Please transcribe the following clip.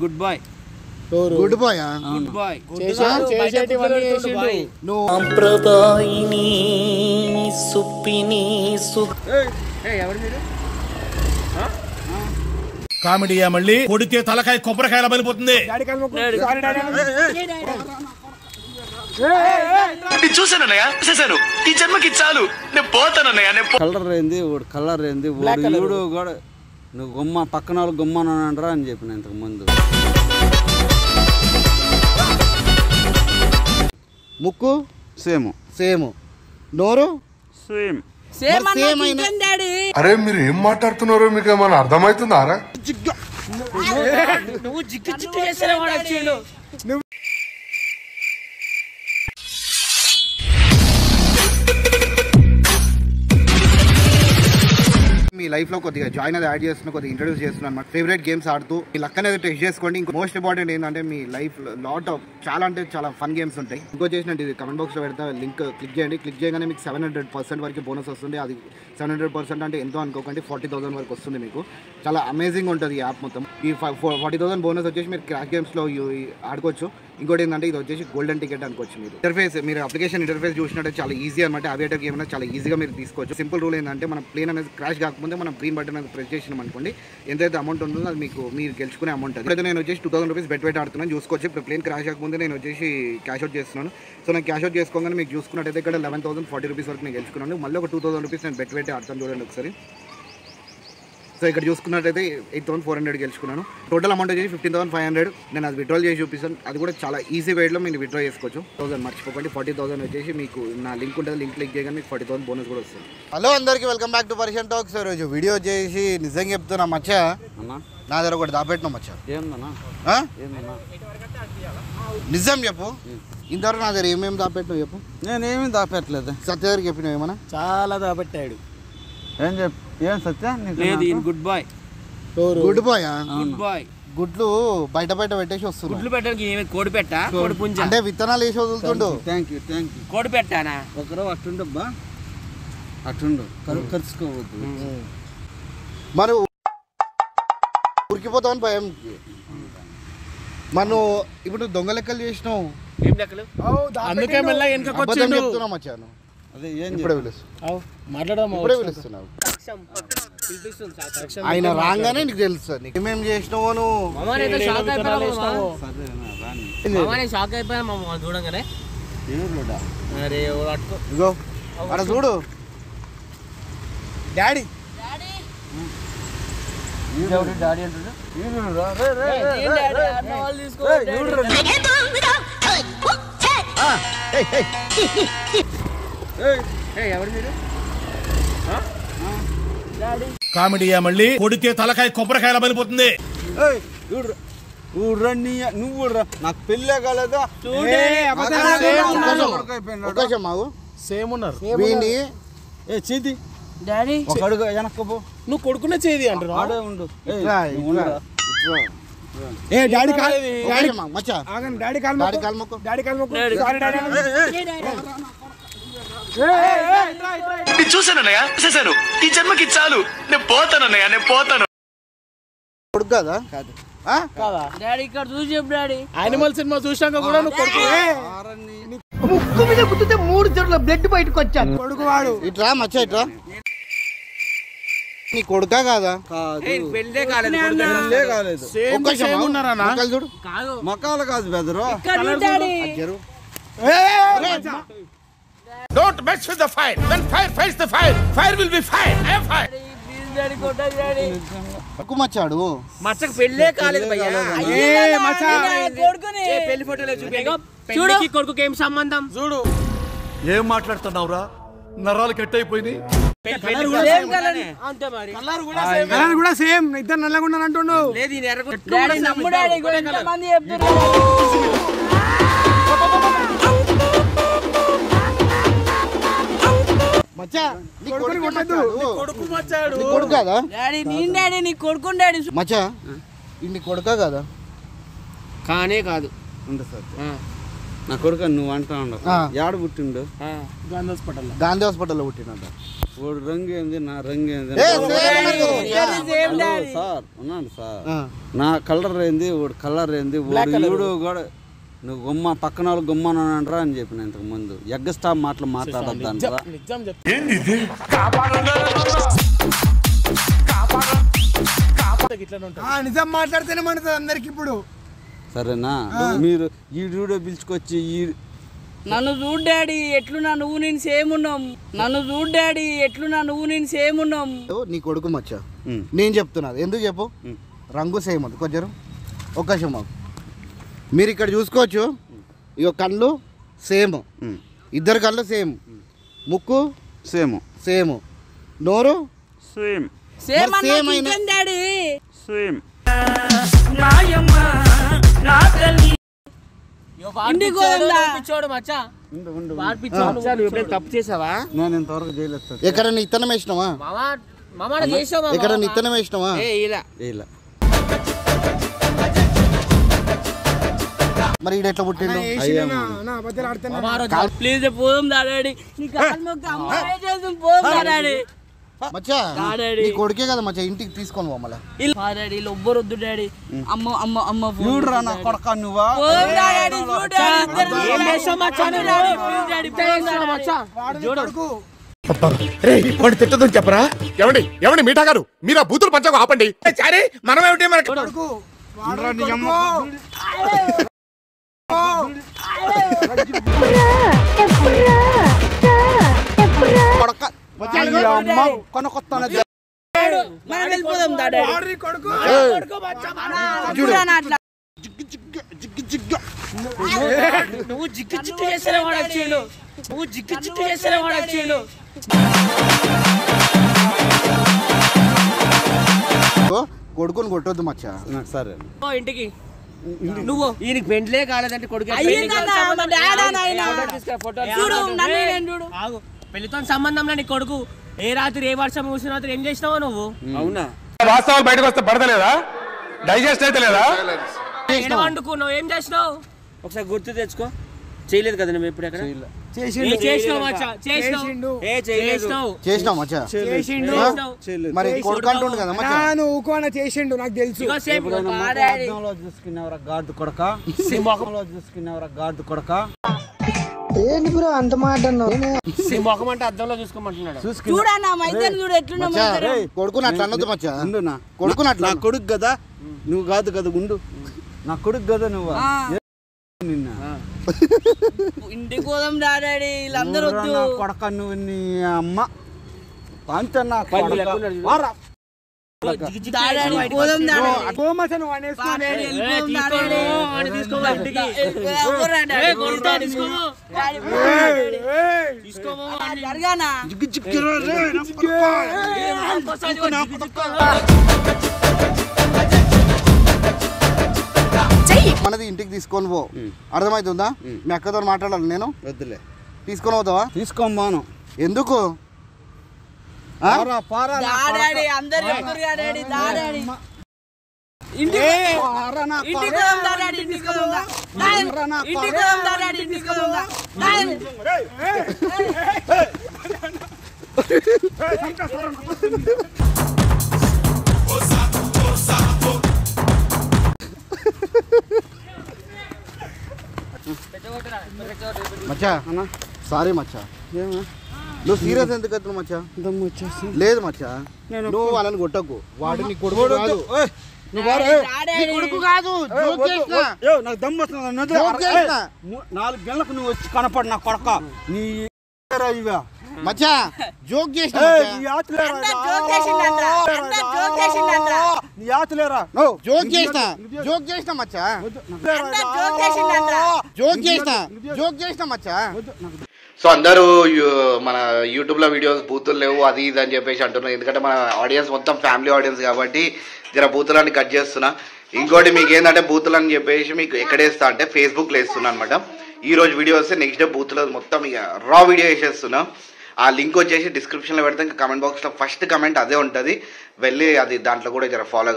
Good boy good boy good boy సాంప్రదాయిని సుప్పిని ఎవరు మీరు కామెడీయా మళ్ళీ కొడితే తలకాయ కొబ్బరికాయలా బలిపోతుంది. చూసానన్నయ్య చూసాను ఈ జన్మకి చాలు నేను పోతానన్నయ్య. కలర్ ఏంది కలర్ ఏంది వీడు కూడా నువ్వు గుమ్మ పక్కన వాళ్ళు గుమ్మనరా అని చెప్పిన ఇంతకు ముందు. ముక్కు సేమ్ సేమ్ నోరు సేమ్ అరే మీరు ఏం మాట్లాడుతున్నారో మీకు ఏమైనా అర్థమవుతుందారా? నువ్వు జిగ్గు జిగ్గు చేసేవాడు. మీ లైఫ్ లో కొద్దిగా జాయిన్ అది యాడ్ చేస్తున్నా, కొద్దిగా ఇంట్రడ్యూస్ చేస్తున్నాను అనమాట. ఫేవరెట్ గేమ్స్ ఆడుతూ మీ లక్ అనేది టెస్ట్ చేసుకోండి. ఇంకో మోస్ట్ ఇంపార్టెంట్ ఏంటంటే మీ లైఫ్ లాట్ ఆఫ్ చాలా అంటే చాలా ఫన్ గేమ్స్ ఉంటాయి. ఇంకో చేసినట్టు ఇది కమెంట్ బాక్స్ లో పెడతా, లింక్ క్లిక్ చేయండి. క్లిక్ చేయగానే మీకు 700% వరకు బోనస్ వస్తుంది. అది 700% అంటే ఎంతో అనుకోకండి, 40,000 వరకు వస్తుంది. మీకు చాలా అమేజింగ్ ఉంటుంది ఈ యాప్ మొత్తం. ఈ 40,000 బోనస్ వచ్చేసి మీరు క్రాక్ గేమ్స్ లో ఆడుకోవచ్చు. ఇంకోటి ఏంటంటే ఇది వచ్చేసి గోల్డెన్ టికెట్ అనుకోవచ్చు. మీరు అప్లికేషన్ ఇంటర్ఫేస్ చూసినట్టు చాలా ఈజీ అనమాట. అవియేటర్ గేమ్ అనేది చాలా ఈజీగా మీరు తీసుకోవచ్చు. సింపుల్ రూల్ ఏంటంటే మన ప్లేన్ అనేది క్రాష్ కాకముందే మనం గ్రీన్ బటన్ అనేది ప్రెస్ చేసినాం అనుకోండి, ఎంతైతే అమౌంట్ ఉంటుందో అది మీరు గెలుచుకునే అమౌంట్. అయితే నేను వచ్చేసి 2,000 రూపీస్ బెట్ ఆడుతున్నాను. చూసుకోవచ్చు. ఇప్పుడు ప్లేన్ క్రాష్ కాకముందే నేను వచ్చేసి క్యాష్ అవుట్ చేస్తున్నాను. సో నేను క్యాష్ అవుట్ చేసుకోగానే మీకు చూసుకున్నట్టయితే ఇక్కడ 11,040 రూపీస్ వరకు నేను గెలుచుకున్నాను. మళ్ళీ ఒక 2,000 రూపీస్ నేను బెట్ ఆడుతాను. చూడండి ఒకసారి. సో ఇక్కడ చూసుకున్నట్టయితే 8,400 గెలుచుకున్నాను. టోటల్ అమౌంట్ వచ్చేసి 15,500. నేను అది విత్డ్రాల్ చేసి చూపిస్తాను. అది కూడా చాలా ఈజీ వేలో మీరు విత్డ్రా చేసుకోవచ్చు. 1,000 మర్చిపోకండి. 40,000 వచ్చేసి మీకు నా లింక్ ఉంటుంది. లింక్ క్లిక్ చేయగానే మీకు 40,000 బోనస్ కూడా వస్తుంది. హలో అందరికీ, welcome back to Persian talks. రోజు వీడియో వచ్చేసి నిజంగా చెప్తున్నా మచ్చ, నా దగ్గర ఒకటి దాపెట్టినా మచ్చ. నిజం చెప్పు, ఇంతవరకు నా దగ్గర ఏమేమి దాపెట్టినావు చెప్పు. నేనేమి దాపెట్టలేదు. సత్య దగ్గరికి చెప్పినావు ఏమన్నా? చాలా దాపెట్టాడు. ఏం Satya good boy good boy good boy. గుడ్లు బయట పెట్టేసి వస్తుంది. గుడ్లు పెట్టడానికి కోడి పెట్ట కోడి పుంజ అంటే విత్తనాలు వేసి వదులుతుండు. థ్యాంక్ యూ కోడి పెట్టానా ఒకరో అట్టుండబ్బా, అట్టుండు ఖర్చుకోవద్దు. మరి ఉరికిపోతామని భయం. మనం ఇప్పుడు దొంగ లెక్కలు చేసినావు. ఏం లెక్కలు? అందుకే మెల్లగా చెప్తున్నాం వచ్చాను. అదే ఇప్పుడే పిలుస్తున్నావు. ఆయన రాగానే నీకు తెలుసు ఏమేమి చేసినావు నువ్వు. షాక్ అయిపోయా చూడగానే. ఇగో అక్కడ చూడు డాడీ. డాడీ అంటాడు. ఎవరు మీరు? కామెడీయా మళ్ళీ కొడితే తలకాయ కొబ్బరికాయలా బలిపోతుంది. నువ్వు నాకు పెళ్ళే కాలేదా? సేమ్ ఉన్నారు. చేతి డాడీ ఒక అడుగు వెనక్కపో. నువ్వు కొడుకునే చేది అంటారు. ఆడే ఉండు. చూసానన్నయ్య చూసాను ఈ జన్మకి చాలు నేను పోతానన్నయ్య. నేను పోతాను. కొడుకు కదా? కాదా డాడీ? ఇక్కడ చూసి చెప్పు డాడీ. యానిమల్ సినిమా చూసాక కూడా నువ్వు కొడుకు. ముక్కు మీద గుద్దితే 3 చెట్ల బ్లడ్ బయటకు వచ్చాను. కొడుకు వాడు. ఇట్రా మచ్చ ఇట్రా. నీ కొడుకా కాదా? పెళ్ళే కాలేదు. చూడు మకాలు కాదు బెదరు. Don't mess with the fire. When fire fights the fire, fire will be fire. I am fire. మచ్చాడు మచ్చకు పెళ్ళే కాలేదు భయ్యా. పెళ్లి ఫోటోలో చూడు. కొడుకు ఏం సంబంధం? చూడు ఏం మాట్లాడుతున్నావురా? నరాలు కట్ అయిపోయినాయి. కలర్ కూడా సేమ్. ఇద్దరు నల్లగా ఉన్నారు అంటుండు. కొడుకు కదా? మచ్చా ఇన్ని కొడుకా కదా? కానే కాదు. నా కొడుకు నువ్వు అంటా ఉండవు. ఏడ పుట్టిండు? గాంధీ హాస్పిటల్లో పుట్టినంట. వాడు రంగు ఏంది నా రంగు ఏంది సార్ ఉన్నాను సార్ నా కలర్ ఏంది వాడు కలర్ ఏంది వాడు ఈడు కూడా నువ్వు గుమ్మ పక్కన వాళ్ళు గుమ్మనంటరా అని చెప్పిన ఇంతకు ముందు ఎగ్గ స్టాప్ మాటలు మాట్లాడద్దంటరా నిజం మాట్లాడితేనే మనతో అందరికి ఇప్పుడు సరేనా మీరు ఈ వీడియో పిలుచుకొచ్చి ఈ నన్ను చూడు డాడీ ఎట్లున్నా నువ్వు నేను సేమ్ ఉన్నాం నన్ను చూడు డాడీ ఎట్లున్నా నువ్వు నేను సేమ్ ఉన్నాం నీ కొడుకు మచ్చా నేను చెప్తున్నది ఎందుకు చెప్పు రంగు సేమ్ ఉంది కొంచెం ఒక్క మాకు మీరు ఇక్కడ చూసుకోవచ్చు ఇక కళ్ళు సేమ్ ఇద్దరు కళ్ళు సేమ్ ముక్కు సేమ్ సేమ్ నోరు సేమ్ సేమ్ సేమ్ అయినా డాడీ సేమ్ తప్పు చేసావా నేను ఇంతవరకు చేయలేదు ఎక్కడ ఇత్తనం వేసినావా ఎక్కడ ఇత్తనం వేసినావా ఇలా మరి ఈడ ఎట్లా పుట్టిండు ప్లీజ్ పోదాం డాడీ నీ కాలు మొక్కి అమ్మాయి చేద్దాం పోదాం డాడీ మచ్చా నీ కొడుకే కదా మచ్చా ఇంటికి తీసుకొని పోమలా డాడీ ఎవ్వరు వద్దు డాడీ అమ్మ అమ్మ అమ్మ చూడరా నా కొడక నువ్వా తిట్టదని చెప్పరా ఎవండి మీఠా గారు మీరు ఆ బూతులు పంచకు ఆపండి సరే మనమేమిటి మనకి నువ్వు జిగ్గు చిట్టు చేసిన వాడు వచ్చిండు నువ్వు జిగ్గు చిట్టు చేసిన వాడు వచ్చిండు కొడుకుని కొట్టొద్దు మచ్చా సరే ఇంటికి నువ్వు ఈయనకి పెండ్లే కాలేదంటే కొడుకు పెళ్లితో సంబంధంలో నీ కొడుకు ఏ రాత్రి ఏ వర్షం కూర్చున్న రాత్రి ఏం చేసినావో నువ్వు అవునా వాస్తవాలు బయటకు వస్తే పడతలేదా డైజెస్ట్ అయితే లేదా వండుకున్నావు ఏం చేసినావు ఒకసారి గుర్తు తెచ్చుకో చేయలేదు కదా నువ్వు ఎప్పుడు ఎక్కడ చేసినావు మచ్చా మరి కొడుకు అంటుండు కదా మచ్చా ఊకోన చేసిండు నాకు తెలుసు చూసుకునేవరా గార్డు కొడక చూసుకునేవరా గార్డు కొడక ఏంటి బ్రో అంత మాట ముఖం అంటే అద్దంలో చూసుకోమంటున్నాడు కొడుకుని అట్లా అన్నది మచ్చా కొడుకుని అట్లా నా కొడుకు కదా నువ్వు కాదు కదా ఉండు నా కొడుకు కదా నువ్వు నిన్న ఇంటికి పోదాం డాడీ వీళ్ళందరూ కొడక నువ్వు నీ అమ్మ అంతే నా మనది ఇంటికి తీసుకొని పో అర్థమవుతుందా మీ అక్కతో మాట్లాడాలి నేను వద్దులే తీసుకొని పోతావా తీసుకొని పోను ఎందుకు మచ్చా సారీ మచ్చా నువ్వు సీరియస్ ఎందుకు అవుతున్నావు మచ్చా లేదు మచ్చా నువ్వు వాళ్ళని కొట్టకు వాడు నీ కొడుకు కాదు కొడుకు కాదు నాకు దమ్ము వస్తుంది 4 గంటలకు నువ్వు వచ్చి కనపడు నా కొడక నీ మచ్చా జోక్ చేసిన జోక్ చేసిన మచ్చా జోక్ చేసిన మచ్చా. సో అందరూ మన యూట్యూబ్లో వీడియోస్ బూతులు లేవు అది ఇది అని చెప్పేసి అంటున్నారు. ఎందుకంటే మన ఆడియన్స్ మొత్తం ఫ్యామిలీ ఆడియన్స్ కాబట్టి జర బూతులని కట్ చేస్తున్నా. ఇంకోటి మీకు ఏంటంటే బూతులు అని చెప్పేసి మీకు ఎక్కడేస్తా అంటే ఫేస్బుక్లో వేస్తున్నా అనమాట. ఈ రోజు వీడియో వస్తే నెక్స్ట్ డే బూతులు మొత్తం ఇక రా వీడియో వేసేస్తున్నా. ఆ లింక్ వచ్చేసి డిస్క్రిప్షన్లో పెడితే ఇంకా కమెంట్ బాక్స్లో ఫస్ట్ కమెంట్ అదే ఉంటుంది, వెళ్ళి అది దాంట్లో కూడా జర ఫాలో